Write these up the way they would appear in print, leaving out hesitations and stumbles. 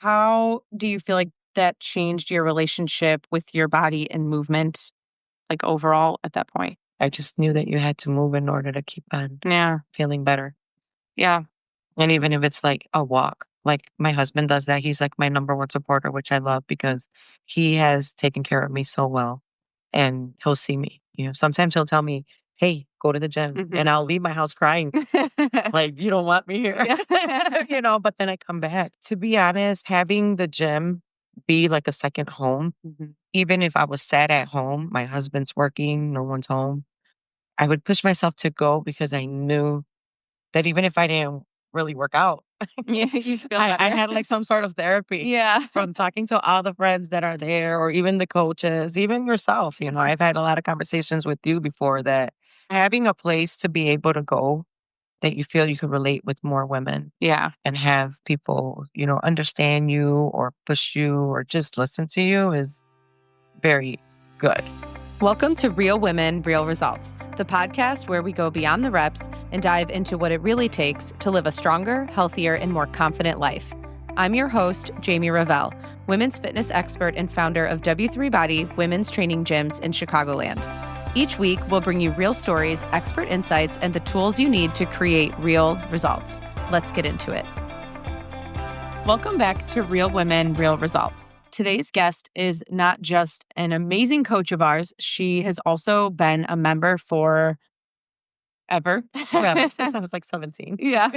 How do you feel like that changed your relationship with your body and movement, like overall at that point? I just knew that you had to move in order to keep on Yeah. feeling better. Yeah. And even if it's like a walk, like my husband does that. He's like my number one supporter, which I love because he has taken care of me so well. And he'll see me. Sometimes he'll tell me, "Hey, go to the gym." Mhm. And I'll leave my house crying. Like, you don't want me here. Yeah. But then I come back. To be honest, having the gym be like a second home, Mhm. even if I was sad at home, my husband's working, no one's home, I would push myself to go because I knew that even if I didn't really work out, Yeah, you feel I better. had like some sort of therapy Yeah. from talking to all the friends that are there or even the coaches, even yourself. I've had a lot of conversations with you before that having a place to be able to go that you feel you can relate with more women Yeah. and have people, understand you or push you or just listen to you is very good. Welcome to Real Women, Real Results, the podcast where we go beyond the reps and dive into what it really takes to live a stronger, healthier, and more confident life. I'm your host, Jamie Revelle, women's fitness expert and founder of W3 Body Women's Training Gyms in Chicagoland. Each week, we'll bring you real stories, expert insights, and the tools you need to create real results. Let's get into it. Welcome back to Real Women, Real Results. Today's guest is not just an amazing coach of ours, she has also been a member for ever. Forever, since I was like 17. Yeah.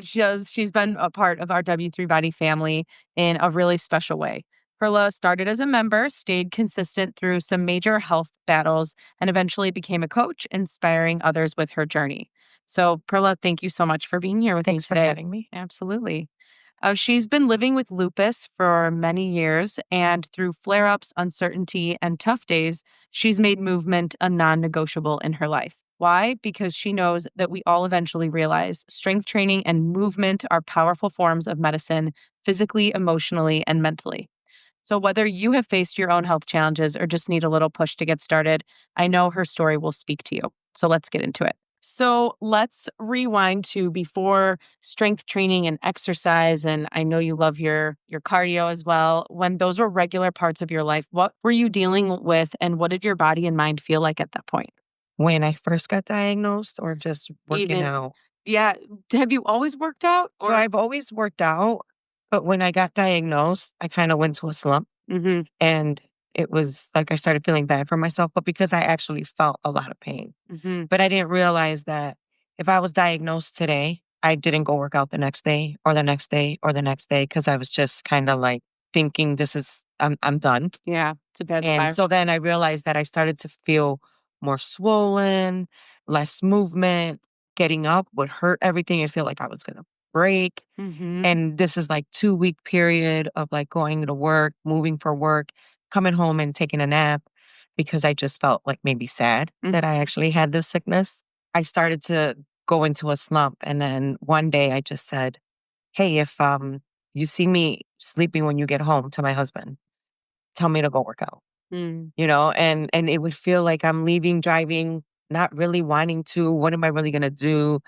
She's been a part of our W3 Body family in a really special way. Perla started as a member, stayed consistent through some major health battles, and eventually became a coach, inspiring others with her journey. So, Perla, thank you so much for being here with Thanks me for today. having me. Absolutely. She's been living with lupus for many years, and through flare ups, uncertainty, and tough days, she's made movement a non negotiable in her life. Why? Because she knows that we all eventually realize strength training and movement are powerful forms of medicine, physically, emotionally, and mentally. So, whether you have faced your own health challenges or just need a little push to get started, I know her story will speak to you. So, let's get into it. So, let's rewind to before strength training and exercise. And I know you love your cardio as well. When those were regular parts of your life, what were you dealing with and what did your body and mind feel like at that point? When I first got diagnosed or just working Even, out? yeah. Have you always worked out? So I've always worked out, but when I got diagnosed, I kind of went to a slump. Mm-hmm. And it was like I started feeling bad for myself, but because I actually felt a lot of pain. Mm-hmm. But I didn't realize that if I was diagnosed today, I didn't go work out the next day or the next day or the next day because I was just kind of like thinking I'm done. Yeah. It's a bad And spiral. so then I realized that I started to feel more swollen, less movement, getting up would hurt everything. I feel like I was going to break. Mm-hmm. And this is like 2-week period of like going to work, moving for work, coming home and taking a nap because I just felt like maybe sad that I actually had this sickness. I started to go into a slump. And then one day I just said, "Hey, if you see me sleeping when you get home," to my husband, "tell me to go work out." Mm. And it would feel like I'm leaving, driving, not really wanting to. What am I really gonna do?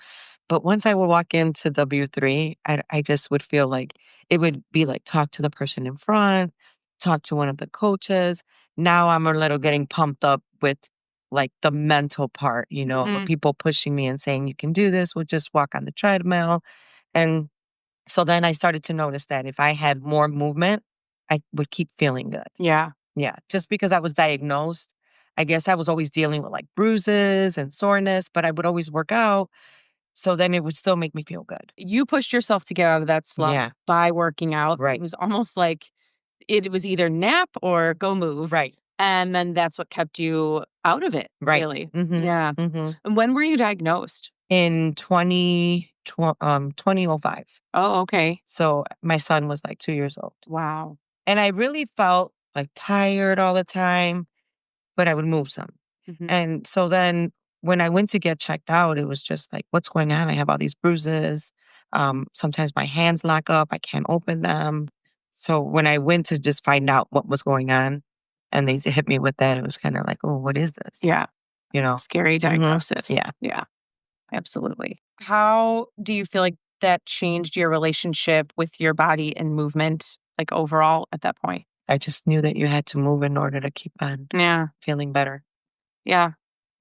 But once I would walk into W3, I just would feel like it would be like talk to the person in front, talk to one of the coaches. Now I'm a little getting pumped up with like the mental part, with people pushing me and saying, "You can do this, we'll just walk on the treadmill." And so then I started to notice that if I had more movement, I would keep feeling good. Yeah. Yeah, just because I was diagnosed, I guess I was always dealing with like bruises and soreness, but I would always work out. So then it would still make me feel good. You pushed yourself to get out of that slump Yeah, by working out. It right, was almost like it was either nap or go move. right, And then that's what kept you out of it, right. really. Mm-hmm, Yeah. mm-hmm. And when were you diagnosed? In 2005. Oh, okay. So my son was like 2 years old. Wow. And I really felt like tired all the time, but I would move some. Mhm. And so then when I went to get checked out, it was just like, what's going on? I have all these bruises. Sometimes my hands lock up. I can't open them. So when I went to just find out what was going on and they hit me with that, it was kind of like, oh, what is this? Yeah. You know? Scary Mhm. diagnosis. Yeah. Yeah. Absolutely. How do you feel like that changed your relationship with your body and movement, like, overall at that point? I just knew that you had to move in order to keep on Yeah. feeling better. Yeah.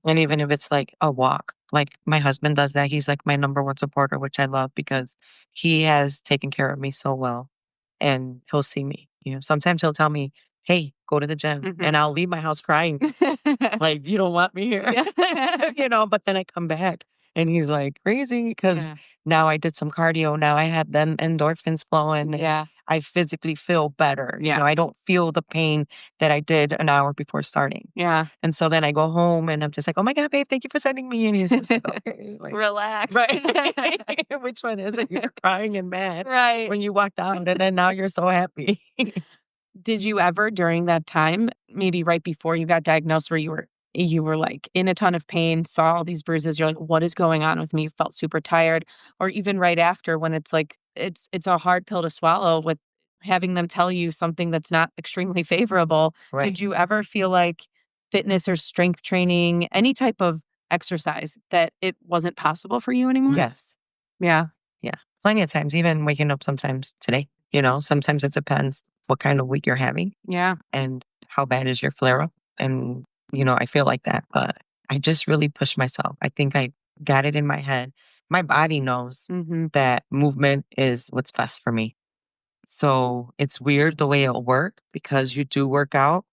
And even if it's like a walk, like my husband does that. He's like my number one supporter, which I love because he has taken care of me so well. And he'll see me. Sometimes he'll tell me, "Hey, go to the gym." Mhm. And I'll leave my house crying. Like, "You don't want me here." Yeah. But then I come back and he's like, "Crazy," because Yeah. now I did some cardio. Now I have then endorphins flowing and Yeah. I physically feel better. Yeah. I don't feel the pain that I did an hour before starting. Yeah. And so then I go home and I'm just like, "Oh my God, babe, thank you for sending me." And he's just like, "Okay." Like, Relax. right. Which one is it? You're crying and mad Right. when you walked out and then now you're so happy. Did you ever during that time, maybe right before you got diagnosed where you were like in a ton of pain, saw all these bruises, you're like, what is going on with me? Felt super tired. Or even right after when it's like it's a hard pill to swallow with having them tell you something that's not extremely favorable. Right. Did you ever feel like fitness or strength training, any type of exercise that it wasn't possible for you anymore? Yes. Yeah. Yeah. Plenty of times, even waking up sometimes today, sometimes it depends what kind of week you're having Yeah. and how bad is your flare up. And, I feel like that, but I just really push myself. I think I got it in my head. My body knows Mhm. that movement is what's best for me. So it's weird the way it'll work because you do work out.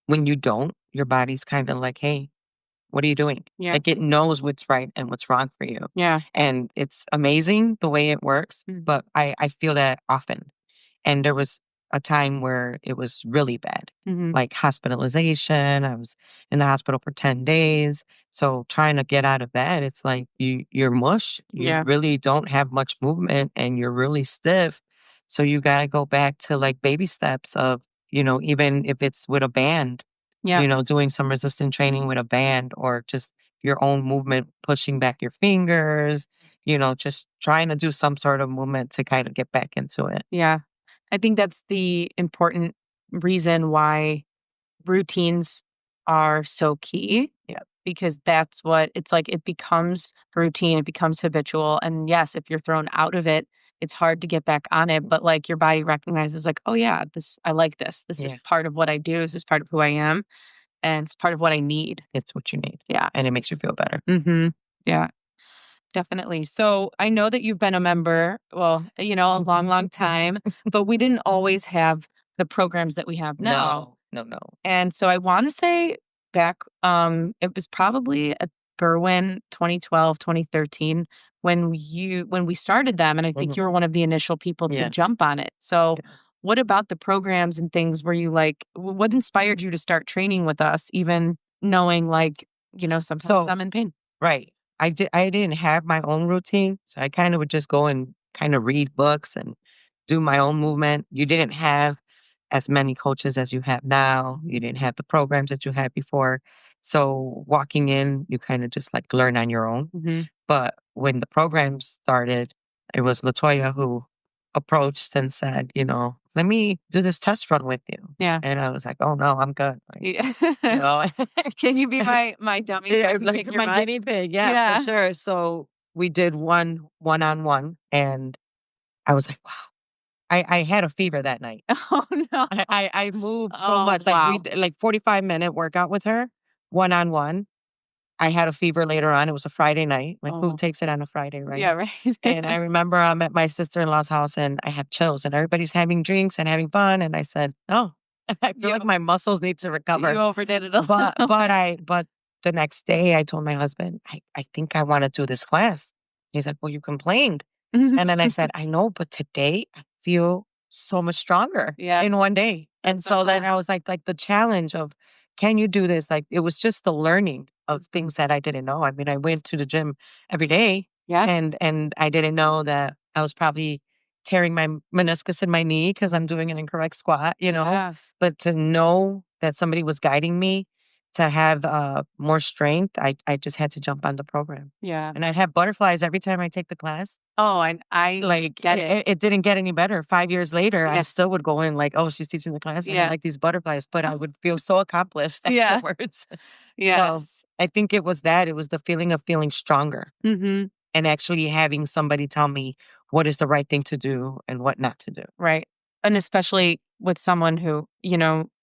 When you don't, your body's kind of like, hey, what are you doing? Yeah. Like it knows what's right and what's wrong for you. Yeah. And it's amazing the way it works, Mhm. but I feel that often. And there was a time where it was really bad, Mhm. like hospitalization. I was in the hospital for 10 days. So trying to get out of that, it's like you're mush. You Yeah. really don't have much movement and you're really stiff. So you got to go back to like baby steps of, even if it's with a band, Yeah. doing some resistant training with a band or just your own movement, pushing back your fingers, just trying to do some sort of movement to kind of get back into it. Yeah. I think that's the important reason why routines are so key Yeah. because that's what it's like. It becomes routine, it becomes habitual. And yes, if you're thrown out of it, it's hard to get back on it. But like your body recognizes, like, oh, yeah, I like this. This is Yeah. part of what I do. This is part of who I am. And it's part of what I need. It's what you need. Yeah. And it makes you feel better. Yeah. Definitely. So I know that you've been a member, well, a long, long time, but we didn't always have the programs that we have now. No, no, no. And so I want to say back, it was probably at Berwyn 2012, 2013 when we started them. And I think Mhm. you were one of the initial people to Yeah. jump on it. So Yeah. what about the programs and things were you like, what inspired you to start training with us, even knowing like, sometimes So, I'm in pain? right. I didn't have my own routine. So I kind of would just go and kind of read books and do my own movement. You didn't have as many coaches as you have now. You didn't have the programs that you had before. So walking in, you kind of just like learn on your own. Hmm. But when the program started, it was Latoya who approached and said, let me do this test run with you. Yeah. And I was like, oh no, I'm good. Like, Yeah. you know, Can you be my dummy so I yeah, can like kick your my butt? guinea pig. Yeah, for Yeah. sure. So we did one on one and I was like, wow. I had a fever that night. Oh, no. I moved so Oh, much. Like we wow. did like 45-minute workout with her, one on one. I had a fever later on. It was a Friday night. Like who Oh, takes it on a Friday, right? yeah, right. And I remember I'm at my sister-in-law's house and I have chills and everybody's having drinks and having fun. And I said, oh, I feel You like my muscles need to you recover. overdid it a But little but bit. I but the next day I told my husband, I think I want to do this class. He's like, well, you complained. And then I said, I know, but today I feel so much stronger Yeah, in one day. And that's so then uh-huh. I was like the challenge of, can you do this? Like it was just the learning of Mhm. things that I didn't know. I mean, I went to the gym every day Yeah, and I didn't know that I was probably tearing my meniscus in my knee because I'm doing an incorrect squat. yeah, But to know that somebody was guiding me to have more strength, I just had to jump on the program. yeah. And I'd have butterflies every time I take the class. Oh, I Like, get it. it didn't get any better. 5 years later, I Yeah, still would go in like, "Oh, she's teaching the class. I have, yeah. like, these butterflies," but I Oh, would feel so accomplished yeah, afterwards. So, yes. I think it was that. It was the feeling of feeling stronger. Mhm. and actually having somebody tell me what is the right thing to do and what not to do. Right. And especially with someone who,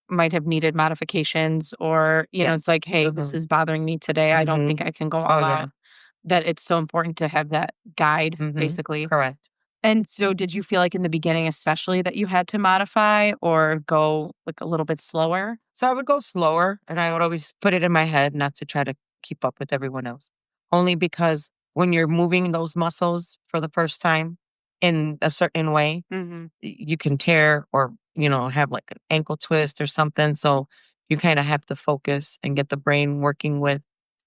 might have needed modifications or, Yes. it's like, hey, this Mhm. is bothering me today. I don't think Mhm. I can go Oh, all yeah. out. That it's so important to have that guide, Mhm. basically. Correct. And so did you feel like in the beginning, especially that you had to modify or go like a little bit slower? So I would go slower and I would always put it in my head not to try to keep up with everyone else. Only because when you're moving those muscles for the first time in a certain way, Mm-hmm. you can tear or, have like an ankle twist or something. So you kind of have to focus and get the brain working with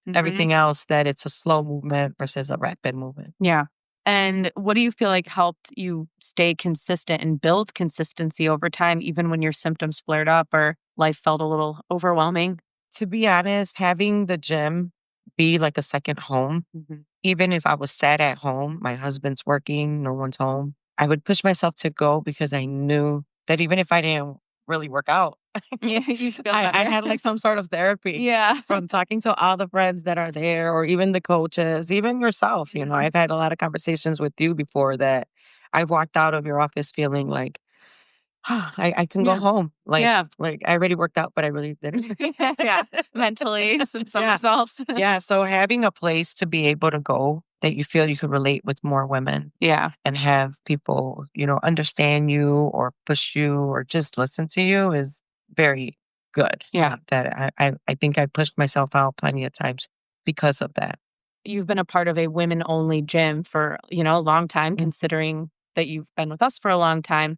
Mm-hmm. everything else that it's a slow movement versus a rapid movement. Yeah. And what do you feel like helped you stay consistent and build consistency over time, even when your symptoms flared up or life felt a little overwhelming? To be honest, having the gym be like a second home, Mhm. even if I was sad at home, my husband's working, no one's home, I would push myself to go because I knew that even if I didn't really work out, Yeah, you feel I better. had like some sort of therapy Yeah. from talking to all the friends that are there or even the coaches, even yourself. Mhm. I've had a lot of conversations with you before that I've walked out of your office feeling like, I can go Yeah. home. Yeah. Like I already worked out, but I really didn't. Yeah. Mentally, some Yeah. results. Yeah. So having a place to be able to go that you feel you can relate with more women Yeah. and have people, understand you or push you or just listen to you is very good. Yeah. That I think I pushed myself out plenty of times because of that. You've been a part of a women only gym for, a long time, Mm. considering that you've been with us for a long time.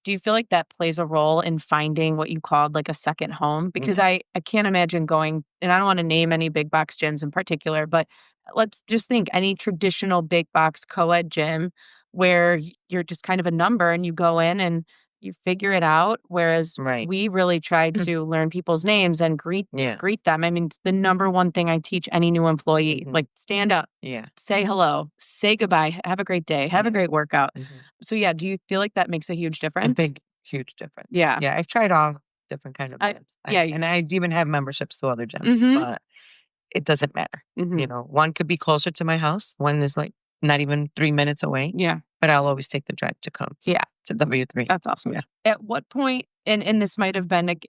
Do you feel like that plays a role in finding what you called like a second home? Because Mhm. I can't imagine going, and I don't want to name any big box gyms in particular, but let's just think any traditional big box co-ed gym where you're just kind of a number and you go in and you figure it out. Whereas Right. we really tried to learn people's names and Yeah. greet them. I mean, it's the number one thing I teach any new employee. Mhm. Like stand up, Yeah. say hello, say goodbye, have a great day, have a Yeah. great workout. Mhm. So yeah, do you feel like that makes a huge A difference? big, huge difference. Yeah. Yeah, I've tried all different kind of I gyms. yeah. And I even have memberships to other gyms, Mhm. but it doesn't matter. Mhm. One could be closer to my house, one is like not even 3 minutes away, Yeah. but I'll always take the drive to come Yeah. to W3. That's awesome. Yeah. At what point and this might have been like,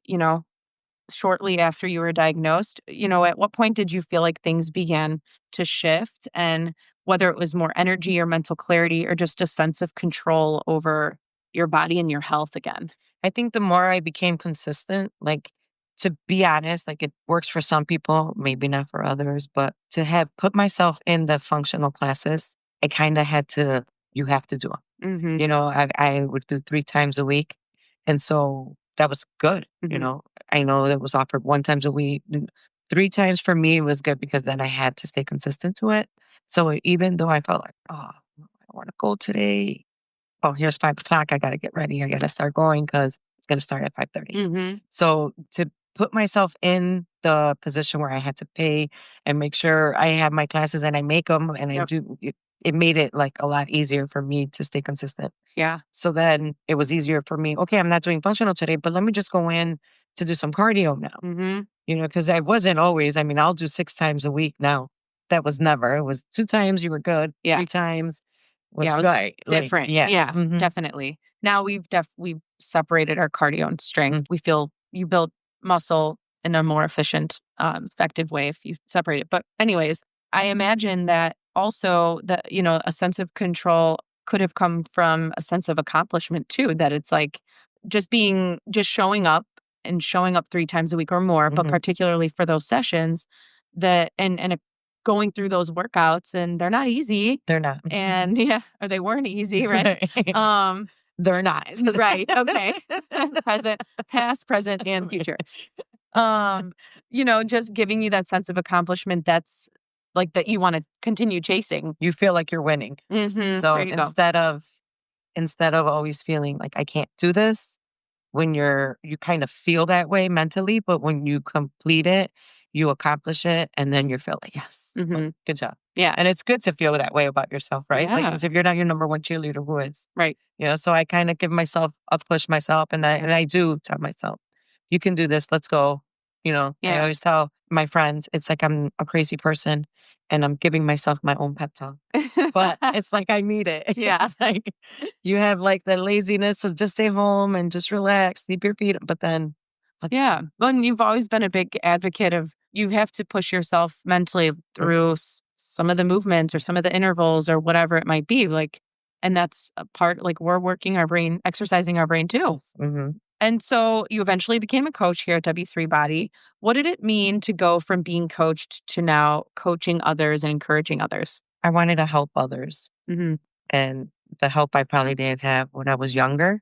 shortly after you were diagnosed, at what point did you feel like things began to shift and whether it was more energy or mental clarity or just a sense of control over your body and your health again? I think the more I became consistent, like to be honest, like it works for some people, maybe not for others, but to have put myself in the functional classes, I kind of had to, you have to do 'em. Mhm. I would do 3 times a week, and so that was good, Mhm. I know it was offered 1 times a week, 3 times for me was good because then I had to stay consistent to it. So even though I felt like, "Oh, I don't wanna go today. Oh, here's 5 o'clock. I gotta get ready. I gotta start going because it's gonna start at 5:30." Mhm. So to put myself in the position where I had to pay and make sure I have my classes and I make them and I Yep. do it made it like a lot easier for me to stay consistent. Yeah. So then it was easier for me. Okay, I'm not doing functional today, but let me just go in to do some cardio now. Mhm. Because I wasn't always. I mean, I'll do 6 times a week now. That was never. It was 2 times you were good, Yeah. 3 times was Yeah, it was right. Like, different. yeah. Yeah, Hmm. definitely. Now we've separated our cardio and strength. We feel you build muscle in a more efficient, effective way if you separate it. But anyways, I imagine that also that, a sense of control could have come from a sense of accomplishment too, that it's like just showing up and showing up 3 times a week or more, but Hmm. particularly for those sessions that and going through those workouts and they're not easy. They're not. And yeah, or they weren't easy, right? Right. Um, They're not. right, okay. Present, past, present, and future. Um, just giving you that sense of accomplishment that's like that you wanna continue chasing. You feel like you're winning. Mhm, there So you go. instead of always feeling like I can't do this, when you kind of feel that way mentally, but when you complete it, you accomplish it, and then you feel like, yes, like, Mhm. good job. Yeah, And it's good to feel that way about yourself, right? Like, yeah, because if you're not your number one cheerleader, who is? right. So I kind of give myself a push myself, and I do tell myself, you can do this. Let's go. I Yeah, always tell my friends, it's like I'm a crazy person, and I'm giving myself my own pep talk. But it's like I need it. Yeah. It's like you have like the laziness to just stay home and just relax, sleep your feet, but then let's Yeah. Well, and you've always been a big advocate of you have to push yourself mentally through some of the movements or some of the intervals or whatever it might be. Like, and that's a part, like, we're working our brain, exercising our brain too. Mhm. And so you eventually became a coach here at W3 Body. What did it mean to go from being coached to now coaching others and encouraging others? I wanted to help others, Hmm. and the help I probably didn't have when I was younger.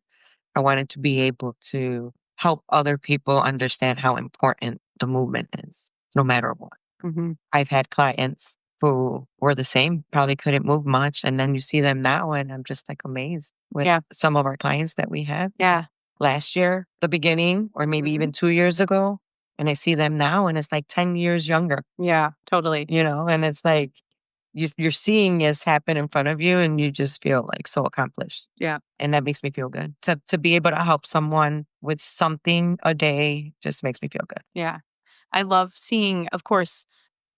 I wanted to be able to help other people understand how important the movement is, no matter what. Hmm. I've had clients who were the same, probably couldn't move much, and then you see them now, and I'm just, like, amazed with Yeah. some of our clients that we have Yeah. last year, the beginning, or maybe Hmm. even 2 years ago, and I see them now, and it's, like, 10 years younger, Yeah. Totally. and it's like you're seeing this happen in front of you, and you just feel, like, so accomplished, Yeah. and that makes me feel good. To be able to help someone with something a day just makes me feel good. Yeah. I love seeing, of course,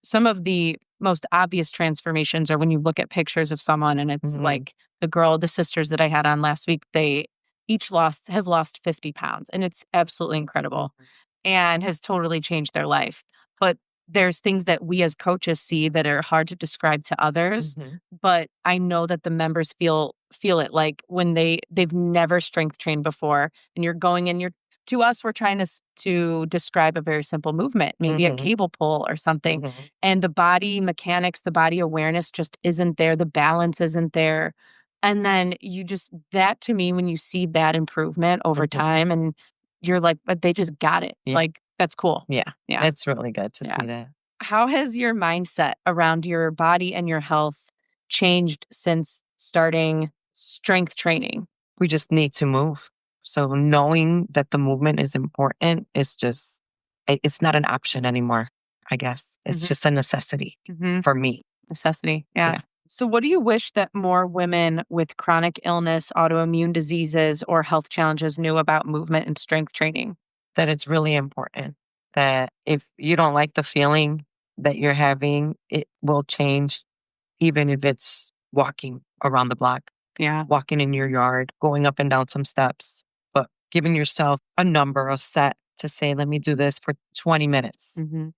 some of the most obvious transformations are when you look at pictures of someone and it's Mhm, like the sisters that I had on last week, they each have lost 50 pounds. And it's absolutely incredible mhm, and has totally changed their life. But there's things that we as coaches see that are hard to describe to others. mhm, But I know that the members feel it like when they've never strength trained before and you're going and you're to us, we're trying to describe a very simple movement, maybe a mhm, cable pull or something. mhm, And the body mechanics, the body awareness just isn't there. The balance isn't there. And then you just, that to me, when you see that improvement over mhm. time and you're like, but they just got it. Yeah, Like, that's cool. yeah. Yeah. It's really good to Yeah. see that. How has your mindset around your body and your health changed since starting strength training? We just need to move. So knowing that the movement is important is just it's not an option anymore, I guess. It's Hmm. just a necessity Hmm. for me. Necessity. Yeah. Yeah. So, what do you wish that more women with chronic illness, autoimmune diseases, or health challenges knew about movement and strength training? That it's really important that if you don't like the feeling that you're having, it will change even if it's walking around the block, Yeah. walking in your yard, going up and down some steps, but giving yourself a number, a set to say, let me do this for 20 minutes. Hmm.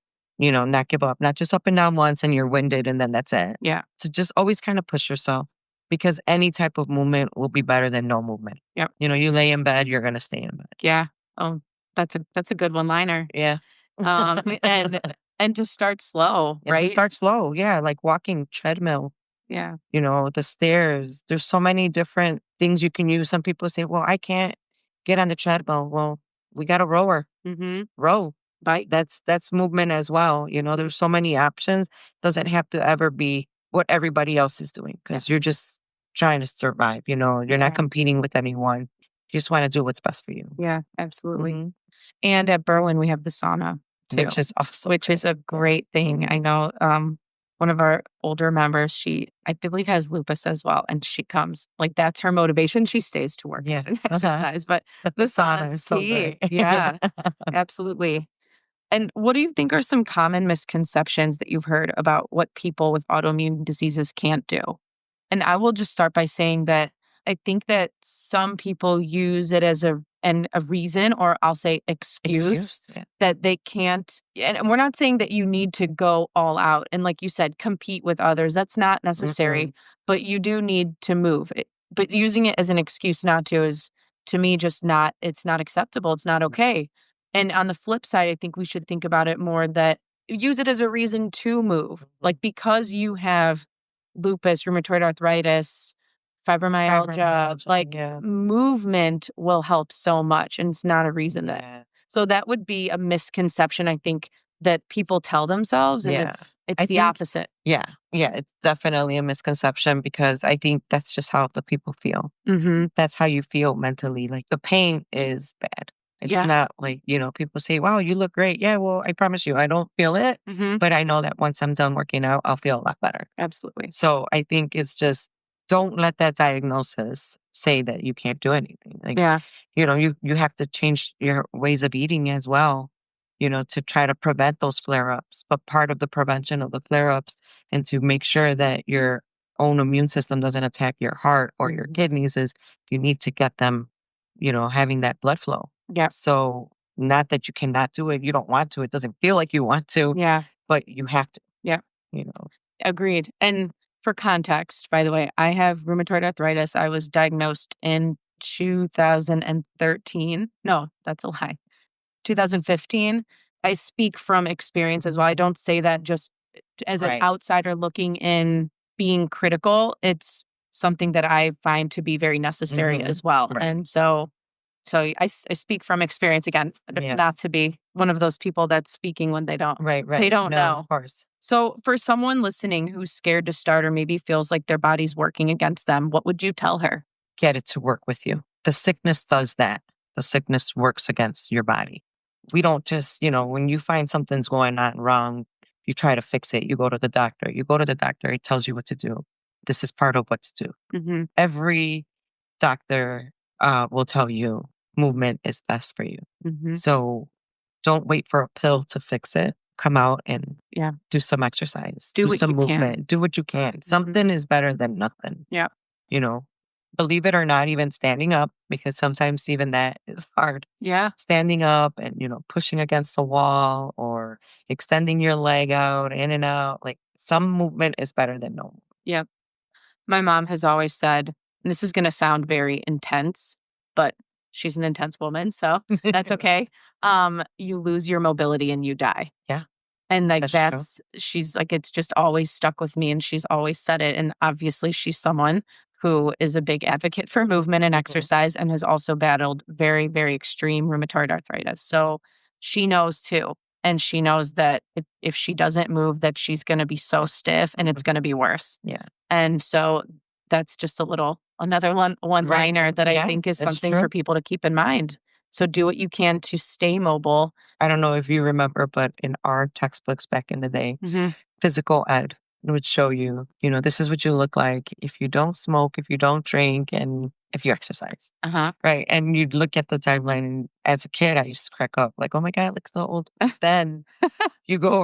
Not give up, not just up and down once and you're winded and then that's it. Yeah. So just always kind of push yourself because any type of movement will be better than no movement. Yep. You lay in bed, you're going to stay in bed. Yeah. Oh, that's a good one liner. Yeah. Um, and and to start slow, And to right? start slow. Yeah. Like walking, treadmill, Yeah. the stairs. There's so many different things you can use. Some people say, well, I can't get on the treadmill. Well, we got a rower, Hmm. row. Bike. That's movement as well. There's so many options. Doesn't have to ever be what everybody else is doing Yeah. because you're just trying to survive. You're not Yeah. competing with anyone. You just want to do what's best for you. Yeah. Absolutely. Hmm. And at Berwyn, we have the sauna too, Which is also which is great. a Yeah. great thing. I know one of our older members, she I believe has lupus as well. And she comes like that's her motivation. She stays to work Yeah. out and Uh-huh. exercise. But But the the sauna sauna's is so key. great. Yeah, absolutely. And what do you think are some common misconceptions that you've heard about what people with autoimmune diseases can't do? And I will just start by saying that I think that some people use it as a reason or I'll say excuse Excuse. Yeah. that they can't and we're not saying that you need to go all out and like you said compete with others. That's not Mm-mm. necessary, but you do need to move. But using it as an excuse not to is to me just not it's not acceptable. It's not okay. And on the flip side, I think we should think about it more that use it as a reason to move. Mhm. Like because you have lupus, rheumatoid arthritis, fibromyalgia, Fibromyalgia. like Yeah. movement will help so much. And it's not a reason that. Yeah. So that would be a misconception, I think, that people tell themselves. And Yeah. it's I the think, opposite. yeah. Yeah. It's definitely a misconception because I think that's just how the people feel. Mm-hmm. That's how you feel mentally. Like the pain is bad. It's Yeah. not like, people say, wow, you look great. Yeah, well, I promise you, I don't feel it. Mm-hmm. But I know that once I'm done working out, I'll feel a lot better. Absolutely. So I think it's just don't let that diagnosis say that you can't do anything. Like, Yeah. you have to change your ways of eating as well. to try to prevent those flare ups. But part of the prevention of the flare ups and to make sure that your own immune system doesn't attack your heart or your kidneys is you need to get them, having that blood flow. Yeah. So, not that you cannot do it, you don't want to, it doesn't feel like you want to, Yeah. but you have to, Yeah. you know. Agreed. And for context, by the way, I have rheumatoid arthritis. I was diagnosed in 2013. No, that's a lie. 2015. I speak from experience as well. I don't say that just as an Right. outsider looking in, being critical. It's something that I find to be very necessary as well. Right. And so I speak from experience again, Yes. not to be one of those people that's speaking when they don't Right, they right. don't No, know. of course. So for someone listening who's scared to start or maybe feels like their body's working against them, what would you tell her? Get it to work with you. The sickness does that. The sickness works against your body. We don't just, when you find something's going on wrong, you try to fix it. You go to the doctor. You go to the doctor, he tells you what to do. This is part of what to do. Mm-hmm. Every doctor will tell you movement is best for you. Mm-hmm. So don't wait for a pill to fix it. Come out and Yeah. do some exercise, Do do what some you can. movement, do what you can. Mhm. Something is better than nothing. Yeah. You know, believe it or not, even standing up, because sometimes even that is hard. Yeah. Standing up and, pushing against the wall or extending your leg out, in and out, like some movement is better than no. Yeah. My mom has always said, and this is going to sound very intense, but she's an intense woman, so that's okay. You lose your mobility and you die. Yeah, And like that's true. she's like, it's just always stuck with me and she's always said it. And obviously, she's someone who is a big advocate for movement and exercise and has also battled very, very extreme rheumatoid arthritis. So she knows too. And she knows that if she doesn't move, that she's going to be so stiff and it's going to be worse. Yeah. And so that's just another one Right. liner that I Yeah, think is that's something for true. people to keep in mind. So do what you can to stay mobile. I don't know if you remember, but in our textbooks back in the day, Mhm. physical ed would show you, this is what you look like if you don't smoke, if you don't drink, and if you exercise. Uh-huh. Right. And you'd look at the timeline. And as a kid, I used to crack up like, oh my God, I look so old. Then I go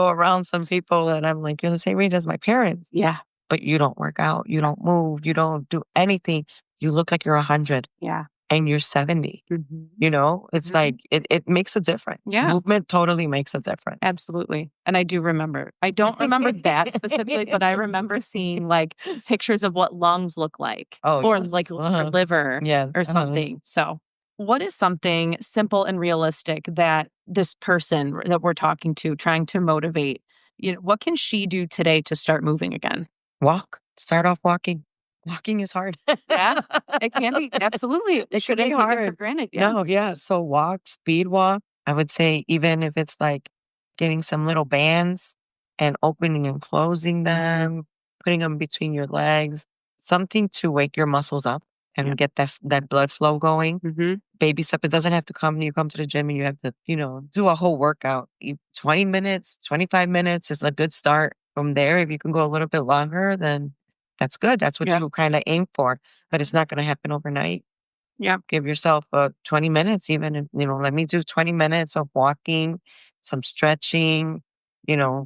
around some people and I'm like, you're the same age as my parents, Yeah. but you don't work out, you don't move, you don't do anything. You look like you're 100 Yeah. and you're 70. Mhm. It's Mhm. like it makes a difference. Yeah. Movement totally makes a difference. Absolutely. And I do remember. I don't remember that specifically, but I remember seeing like pictures of what lungs look like Oh, or yes. like your Uh-huh. liver Yes. or Uh-huh. something. So, what is something simple and realistic that this person that we're talking to, trying to motivate, what can she do today to start moving again? Walk. Start off walking. Walking is hard. Yeah, it can be. Absolutely. We It can be shouldn't take it for hard. granted. Yeah. No, yeah. So walk, speed walk. I would say even if it's like getting some little bands and opening and closing them, putting them between your legs, something to wake your muscles up Yeah. and get that blood flow going. Mm-hmm. Baby step. It doesn't have to come. You come to the gym and you have to, do a whole workout. 20 minutes, 25 minutes is a good start. From there, if you can go a little bit longer, then that's good. That's what Yeah. you kind of aim for. But it's not going to happen overnight. Yeah. Give yourself 20 minutes, even. And, let me do 20 minutes of walking, some stretching,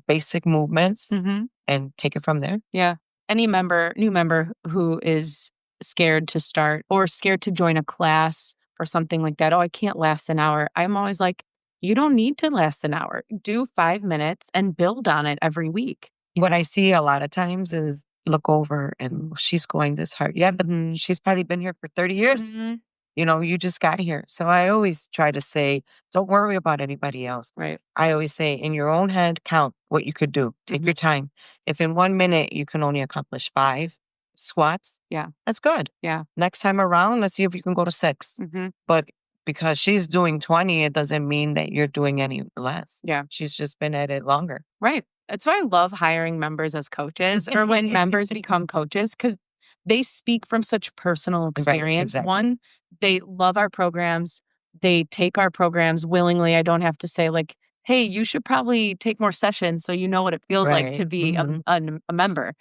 basic movements, Mm-hmm. and take it from there. Yeah. Any new member who is scared to start or scared to join a class or something like that. Oh, I can't last an hour. I'm always like, you don't need to last an hour. Do 5 minutes and build on it every week. What I see a lot of times is look over and she's going this hard. Yeah, but she's probably been here for 30 years. Mhm. You just got here. So I always try to say, don't worry about anybody else. Right. I always say, in your own head, count what you could do. Take your time. If in 1 minute you can only accomplish 5 squats, Yeah. that's good. Yeah. Next time around, let's see if you can go to 6. Mm-hmm. But because she's doing 20, it doesn't mean that you're doing any less. Yeah. She's just been at it longer. Right. That's why I love hiring members as coaches or when members become coaches because they speak from such personal experience. exactly. One, they love our programs. They take our programs willingly. I don't have to say, like, hey, you should probably take more sessions so you know what it feels like to Right. be Mhm. a member.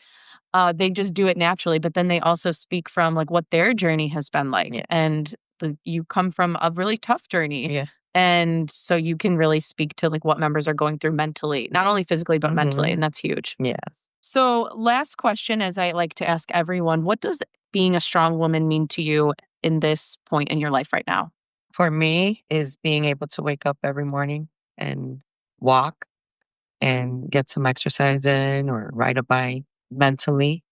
They just do it naturally, but then they also speak from like what their journey has been like. Yes. And you come from a really tough journey. Yeah. And so you can really speak to like what members are going through mentally, not only physically, but mentally. And that's huge. Yes. So last question, as I like to ask everyone, what does being a strong woman mean to you in this point in your life right now? For me, is being able to wake up every morning and walk and get some exercise in or ride a bike mentally.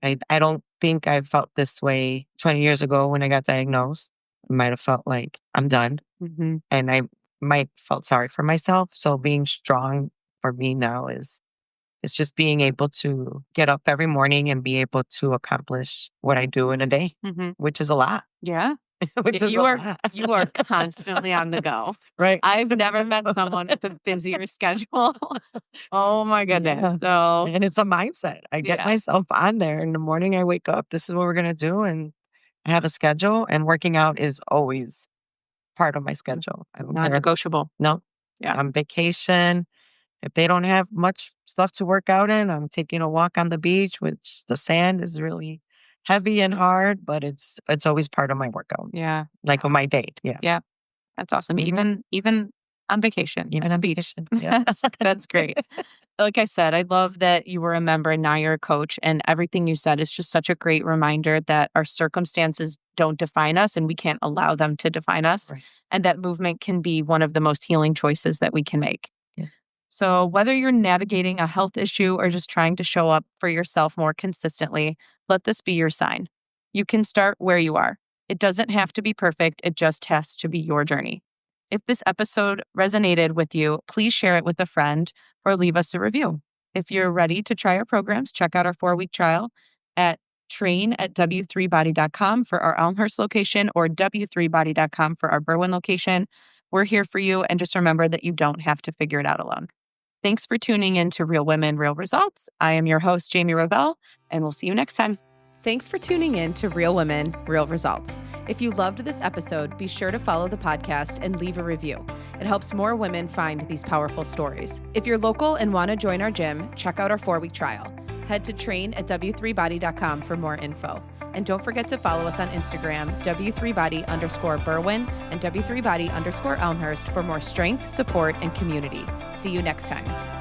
I don't think I felt this way 20 years ago when I got diagnosed. I might have felt like I'm done Mm-hmm. and I might felt sorry for myself. So being strong for me now is it's just being able to get up every morning and be able to accomplish what I do in a day, Mm-hmm. which is a lot. Yeah. Which is a lot. You are constantly on the go. Right. I've never met someone with a busier schedule. Oh my goodness. Yeah. So And it's a mindset. I get yeah, myself on there in the morning. I wake up. This is what we're going to do. And I have a schedule, and working out is always part of my schedule. I don't care. non-negotiable. No, Yeah. on vacation. If they don't have much stuff to work out in, I'm taking a walk on the beach, which the sand is really heavy and hard, but it's always part of my workout, Yeah. like on my date. Yeah. Yeah. That's awesome. Mhm. Even on vacation Even at the on beach. vacation. Yeah. That's great. Like I said, I love that you were a member and now you're a coach. And everything you said is just such a great reminder that our circumstances don't define us and we can't allow them to define us. Right. And that movement can be one of the most healing choices that we can make. Yeah. So, whether you're navigating a health issue or just trying to show up for yourself more consistently, let this be your sign. You can start where you are. It doesn't have to be perfect, it just has to be your journey. If this episode resonated with you, please share it with a friend or leave us a review. If you're ready to try our programs, check out our 4-week trial at train@w3body.com for our Elmhurst location or w3body.com for our Berwyn location. We're here for you, and just remember that you don't have to figure it out alone. Thanks for tuning in to Real Women, Real Results. I am your host, Jamie Rovell, and we'll see you next time. Thanks for tuning in to Real Women, Real Results. If you loved this episode, be sure to follow the podcast and leave a review. It helps more women find these powerful stories. If you're local and want to join our gym, check out our 4-week trial. Head to train@w3body.com for more info. And don't forget to follow us on Instagram, w3body_Berwyn and w3body_Elmhurst for more strength, support, and community. See you next time.